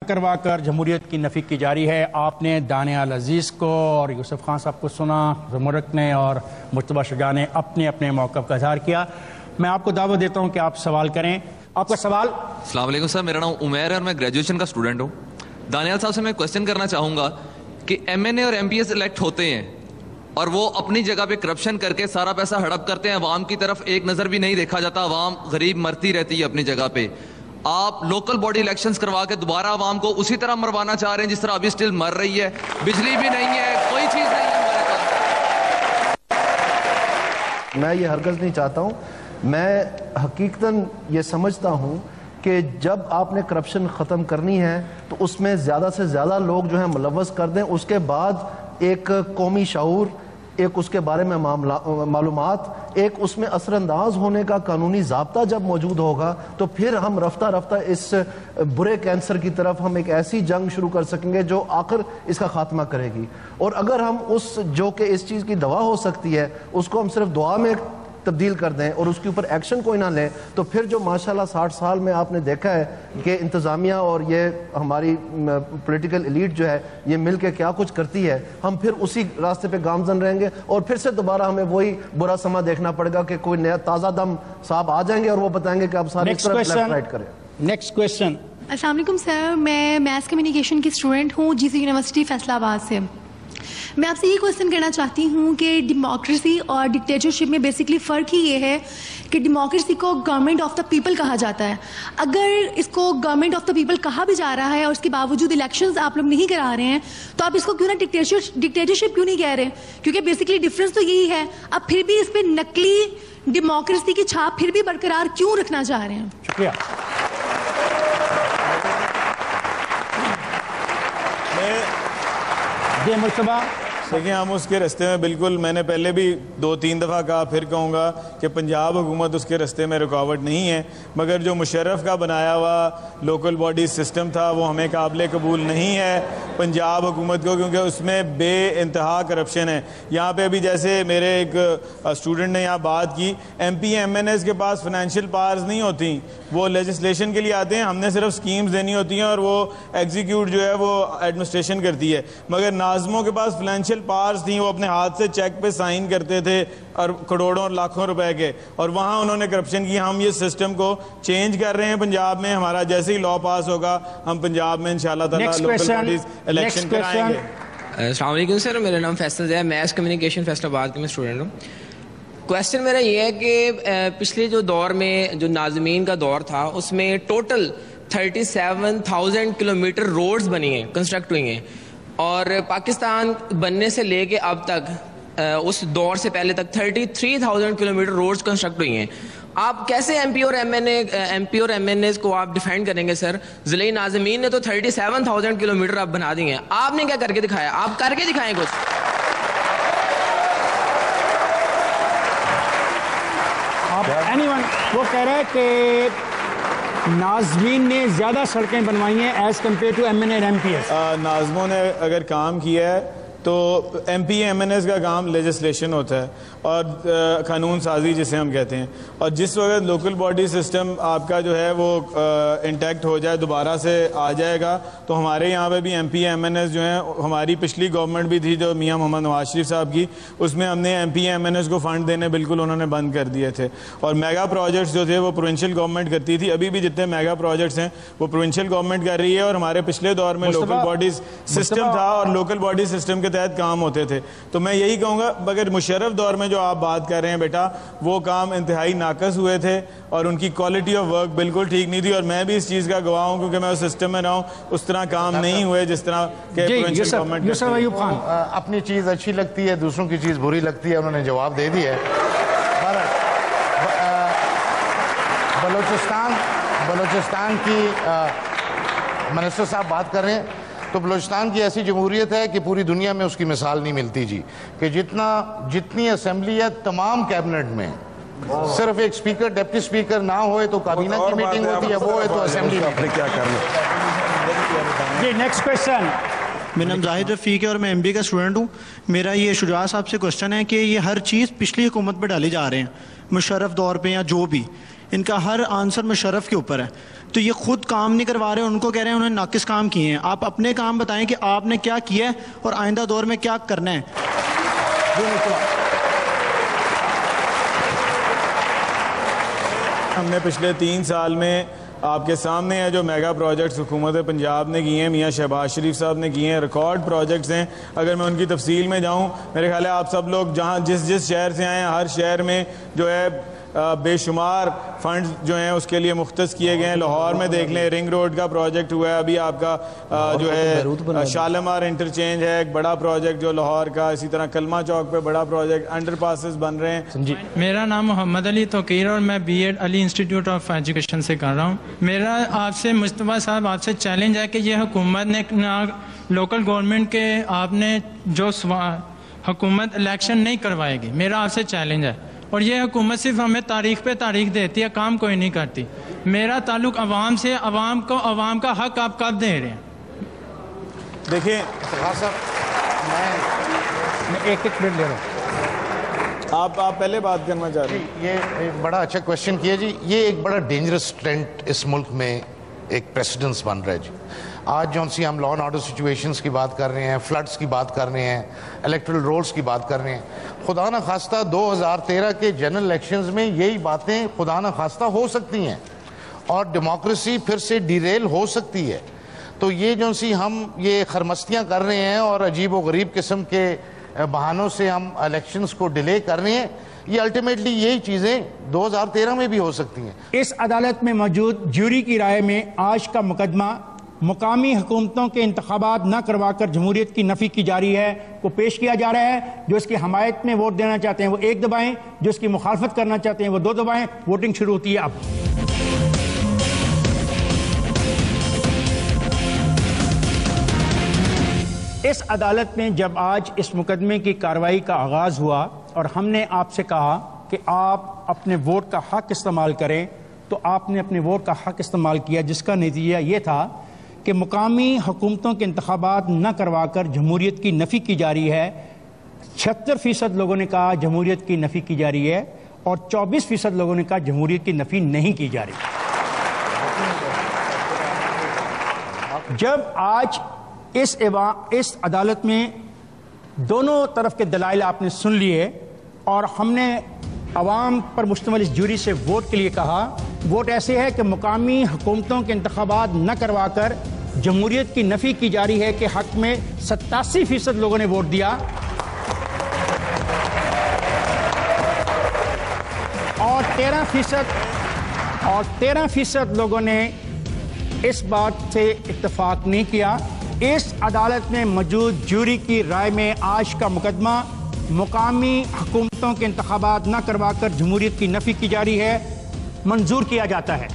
کروا کر جمہوریت کی نفی کی جاری ہے. آپ نے دانیال عزیز کو اور یوسف خان صاحب کو سنا, زمرک نے اور مجتبیٰ شجاع نے اپنے اپنے موقف کا اظہار کیا. میں آپ کو دعوت دیتا ہوں کہ آپ سوال کریں. آپ کا سوال. السلام علیکم سر, میرا نام عمیر ہے اور میں گریجویشن کا اسٹوڈنٹ ہوں. دانیال صاحب سے میں کوشچن کرنا چاہوں گا کہ ایم این اے اور ایم پی ایس الیکٹ ہوتے ہیں اور وہ اپنی جگہ پہ کرپشن کر کے سارا پیسہ ہڑپ کرتے ہیں, عوام کی طرف ایک نظر بھی نہیں دیکھا جاتا, عوام غریب مرتی رہتی ہے اپنی جگہ پہ. آپ لوکل باڈی الیکشنز کروا کے دوبارہ عوام کو اسی طرح مروانا چاہ رہے ہیں جس طرح ابھی سٹل مر رہی ہے. بجلی بھی نہیں ہے, کوئی چیز نہیں ہے ہمارے پاس. میں یہ ہرگز نہیں چاہتا ہوں. میں حقیقتاً یہ سمجھتا ہوں کہ جب آپ نے کرپشن ختم کرنی ہے تو اس میں زیادہ سے زیادہ لوگ جو ہیں ملوث کر دیں. اس کے بعد ایک قومی شعور, ایک اس کے بارے میں معلومات, ایک اس میں اثر انداز ہونے کا قانونی ضابطہ جب موجود ہوگا تو پھر ہم رفتہ رفتہ اس برے کینسر کی طرف ہم ایک ایسی جنگ شروع کر سکیں گے جو آخر اس کا خاتمہ کرے گی. اور اگر ہم اس جو کہ اس چیز کی دوا ہو سکتی ہے اس کو ہم صرف دعا میں تبدیل کر دیں اور اس کے اوپر ایکشن کوئی نہ لیں تو پھر جو ماشاءاللہ 60 سال میں آپ نے دیکھا ہے کہ انتظامیہ اور یہ ہماری پولیٹیکل ایلیٹ جو ہے یہ مل کے کیا کچھ کرتی ہے, ہم پھر اسی راستے پہ گامزن رہیں گے اور پھر سے دوبارہ ہمیں وہی برا سما دیکھنا پڑے گا کہ کوئی نیا تازہ دم صاحب آ جائیں گے اور وہ بتائیں گے کہ آپ سارے اس طرف لیفٹ رائٹ کریں. Next question. السلام علیکم سر, میں میس کمیونیکیشن کی اسٹوڈنٹ ہوں جی سی یونیورسٹی فیصل آباد سے. میں آپ سے یہ کویسچن کرنا چاہتی ہوں کہ ڈیموکریسی اور ڈکٹیٹرشپ میں بیسکلی فرق ہی یہ ہے کہ ڈیموکریسی کو گورنمنٹ آف دا پیپل کہا جاتا ہے. اگر اس کو گورنمنٹ آف دا پیپل کہا بھی جا رہا ہے اور اس کے باوجود الیکشنز آپ لوگ نہیں کرا رہے ہیں تو آپ اس کو کیوں نہ ڈکٹیٹرشپ کیوں نہیں کہہ رہے, کیونکہ بیسکلی ڈفرینس تو یہی ہے. اب پھر بھی اس پہ نقلی ڈیموکریسی کی چھاپ پھر بھی برقرار کیوں رکھنا چاہ رہے ہیں؟ شکریہ. جی مجتبیٰ. دیکھیں ہم اس کے رستے میں بالکل, میں نے پہلے بھی 2-3 دفعہ کہا, پھر کہوں گا کہ پنجاب حکومت اس کے رستے میں رکاوٹ نہیں ہے, مگر جو مشرف کا بنایا ہوا لوکل باڈی سسٹم تھا وہ ہمیں قابل قبول نہیں ہے پنجاب حکومت کو, کیونکہ اس میں بے انتہا کرپشن ہے. یہاں پہ ابھی جیسے میرے ایک اسٹوڈنٹ نے یہاں بات کی, M P M N s کے پاس فائنینشیل پاورز نہیں ہوتی, وہ لیجسلیشن کے لیے آتے ہیں, ہم نے صرف سکیمز دینی ہوتی ہیں اور وہ ایگزیکیوٹ جو ہے وہ ایڈمنسٹریشن کرتی ہے. مگر ناظموں کے پاس فائنینشیل پاورز تھیں, وہ اپنے ہاتھ سے چیک پہ سائن کرتے تھے اور کروڑوں اور لاکھوں روپے کے, اور وہاں انہوں نے کرپشن کی. ہم یہ سسٹم کو چینج کر رہے ہیں پنجاب میں, ہمارا جیسے ہی لا پاس ہوگا ہم پنجاب میں انشاءاللہ تعالیٰ لوکل باڈیز الیکشن کرائیں گے. السلام علیکم سر, میرا نام فیصل ہے, میس کمیونیکیشن فیصل آباد کے میں اسٹوڈنٹ ہوں. کویسچن میرا یہ ہے کہ پچھلے جو دور میں جو ناظمین کا دور تھا اس میں ٹوٹل 37,000 کلومیٹر روڈز بنی ہیں, کنسٹرکٹ ہوئی ہیں, اور پاکستان بننے سے لے کے اب تک اس دور سے پہلے تک 33,000 کلومیٹر روڈز کنسٹرکٹ ہوئی ہیں. آپ کیسے ایم پی اور ایم این ایز کو آپ ڈیفینڈ کریں گے سر؟ ضلعی ناظمین نے تو 37,000 کلومیٹر آپ بنا دی ہیں, آپ نے کیا کر کے دکھایا؟ آپ کر کے دکھائیں کچھ. وہ کہہ رہے ہیں کہ ناظمین نے زیادہ سڑکیں بنوائی ہیں as compare to M N A M P S. ناظموں نے اگر کام کیا ہے تو M P M N S کا کام لیجسلیشن ہوتا ہے اور قانون سازی جسے ہم کہتے ہیں, اور جس وقت لوکل باڈی سسٹم آپ کا جو ہے وہ انٹیکٹ ہو جائے, دوبارہ سے آ جائے گا, تو ہمارے یہاں پہ بھی M P M N S جو ہیں, ہماری پچھلی گورنمنٹ بھی تھی جو میاں محمد نواز شریف صاحب کی, اس میں ہم نے M P M N S کو فنڈ دینے بالکل انہوں نے بند کر دیے تھے, اور میگا پروجیکٹس جو تھے وہ پروونشل گورنمنٹ کرتی تھی. ابھی بھی جتنے میگا پروجیکٹس ہیں وہ پروونشل گورنمنٹ کر رہی ہے, اور ہمارے پچھلے دور میں لوکل باڈیز سسٹم تھا اور لوکل باڈی سسٹم کے تحت کام ہوتے تھے. تو میں یہی کہوں گا, مگر مشرف دور میں جو آپ بات کر رہے ہیں بیٹا, وہ کام انتہائی ناقص ہوئے تھے اور ان کی کوالٹی آف ورک بالکل ٹھیک نہیں تھی, اور میں بھی اس چیز کا گواہ ہوں کیونکہ میں اس سسٹم میں رہا ہوں. اس طرح کام نہیں ہوئے جس طرح کہ یوسف ایوب خان. اپنی چیز اچھی لگتی ہے, دوسروں کی چیز بری لگتی ہے, انہوں نے جواب دے دی ہے. بلوچستان کی منسٹر صاحب بات کر رہے ہیں, تو بلوچستان کی ایسی جمہوریت ہے کہ پوری دنیا میں اس کی مثال نہیں ملتی جی, کہ جتنی اسمبلی ہے تمام کیبنٹ میں صرف ایک سپیکر ڈپٹی سپیکر نہ ہوئے تو کابینہ کی میٹنگ ہوتی ہے, وہ ہے تو اسمبلی میں کیا کرنا. جی نیکسٹ کویسچن. میرا نام زاہد رفیق ہے اور میں ایم بی کا اسٹوڈنٹ ہوں. میرا یہ شجاع صاحب سے کویسچن ہے کہ یہ ہر چیز پچھلی حکومت پہ ڈالی جا رہے ہیں, مشرف دور پہ یا جو بھی, ان کا ہر آنسر مشرف کے اوپر ہے. تو یہ خود کام نہیں کروا رہے, ان کو کہہ رہے ہیں انہوں نے ناقص کام کیے ہیں. آپ اپنے کام بتائیں کہ آپ نے کیا کیا ہے اور آئندہ دور میں کیا کرنا ہے. ہم نے پچھلے 3 سال میں آپ کے سامنے ہے جو میگا پروجیکٹس حکومت پنجاب نے کیے ہیں, میاں شہباز شریف صاحب نے کیے ہیں, ریکارڈ پروجیکٹس ہیں. اگر میں ان کی تفصیل میں جاؤں, میرے خیال ہے آپ سب لوگ جہاں جس شہر سے آئے ہیں, ہر شہر میں جو ہے بے شمار فنڈز جو ہیں اس کے لیے مختص کیے گئے ہیں. لاہور میں دیکھ لیں, رنگ روڈ کا پروجیکٹ ہوا ہے, ابھی آپ کا جو ہے شالمار انٹرچینج ہے ایک بڑا پروجیکٹ جو لاہور کا, اسی طرح کلمہ چوک پہ بڑا پروجیکٹ, انڈر پاسز بن رہے ہیں. میرا نام محمد علی توقیر اور میں B Ed Ali Institute of Education سے کر رہا ہوں. میرا آپ سے مصطفیٰ صاحب آپ سے چیلنج ہے کہ یہ حکومت نے لوکل گورنمنٹ کے آپ نے جو حکومت الیکشن نہیں کروائے گی, میرا آپ سے چیلنج ہے. اور یہ حکومت صرف ہمیں تاریخ پہ تاریخ دیتی ہے, کام کوئی نہیں کرتی. میرا تعلق عوام سے, عوام کو عوام کا حق آپ کب دے رہے ہیں؟ دیکھیں میں ایک منٹ لے رہا ہوں, آپ پہلے بات کرنا چاہ رہے ہیں. یہ ایک بڑا اچھا کویشچن کیا جی. یہ ایک بڑا ڈینجرس ٹرینڈ اس ملک میں ایک پریسیڈنس بن رہا ہے جی. آج جو ہم لا اینڈ آرڈر سچویشنز کی بات کر رہے ہیں, فلڈز کی بات کر رہے ہیں, الیکٹرل رولز کی بات کر رہے ہیں. خدا نہ خواستہ 2013 کے جنرل الیکشنز میں یہی باتیں خدا نہ خواستہ ہو سکتی ہیں اور ڈیموکریسی پھر سے ڈیریل ہو سکتی ہے. تو یہ جو ہم یہ خرمستیاں کر رہے ہیں اور عجیب و غریب قسم کے بہانوں سے ہم الیکشنز کو ڈیلے کر رہے ہیں, یہ الٹیمیٹلی یہی چیزیں 2013 میں بھی ہو سکتی ہیں. اس عدالت میں موجود جوری کی رائے میں آج کا مقدمہ مقامی حکومتوں کے انتخابات نہ کروا کر جمہوریت کی نفی کی جاری ہے کو پیش کیا جا رہا ہے. جو اس کی حمایت میں ووٹ دینا چاہتے ہیں وہ 1 دبائیں, جو اس کی مخالفت کرنا چاہتے ہیں وہ 2 دبائیں. ووٹنگ شروع ہوتی ہے اب. اس عدالت میں جب آج اس مقدمے کی کارروائی کا آغاز ہوا اور ہم نے آپ سے کہا کہ آپ اپنے ووٹ کا حق استعمال کریں, تو آپ نے اپنے ووٹ کا حق استعمال کیا, جس کا نتیجہ یہ تھا کہ مقامی حکومتوں کے انتخابات نہ کروا کر جمہوریت کی نفی کی جا رہی ہے. 76% لوگوں نے کہا جمہوریت کی نفی کی جا رہی ہے اور 24% لوگوں نے کہا جمہوریت کی نفی نہیں کی جا رہی. جب آج اس عدالت میں دونوں طرف کے دلائل آپ نے سن لیے اور ہم نے عوام پر مشتمل اس جوری سے ووٹ کے لیے کہا, ووٹ ایسے ہے کہ مقامی حکومتوں کے انتخابات نہ کروا کر جمہوریت کی نفی کی جا رہی ہے کے حق میں 87% لوگوں نے ووٹ دیا اور 13% لوگوں نے اس بات سے اتفاق نہیں کیا. اس عدالت میں موجود جوری کی رائے میں آج کا مقدمہ مقامی حکومتوں کے انتخابات نہ کروا کر جمہوریت کی نفی کی جا رہی ہے منظور کیا جاتا ہے.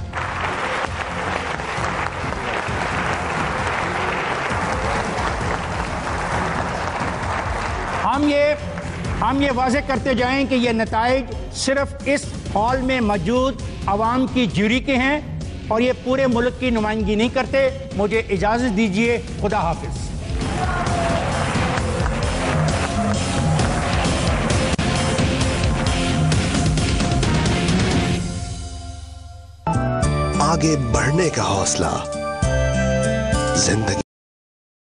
ہم یہ واضح کرتے جائیں کہ یہ نتائج صرف اس ہال میں موجود عوام کی جوری کے ہیں اور یہ پورے ملک کی نمائندگی نہیں کرتے. مجھے اجازت دیجیے. خدا حافظ. آگے بڑھنے کا حوصلہ, زندگی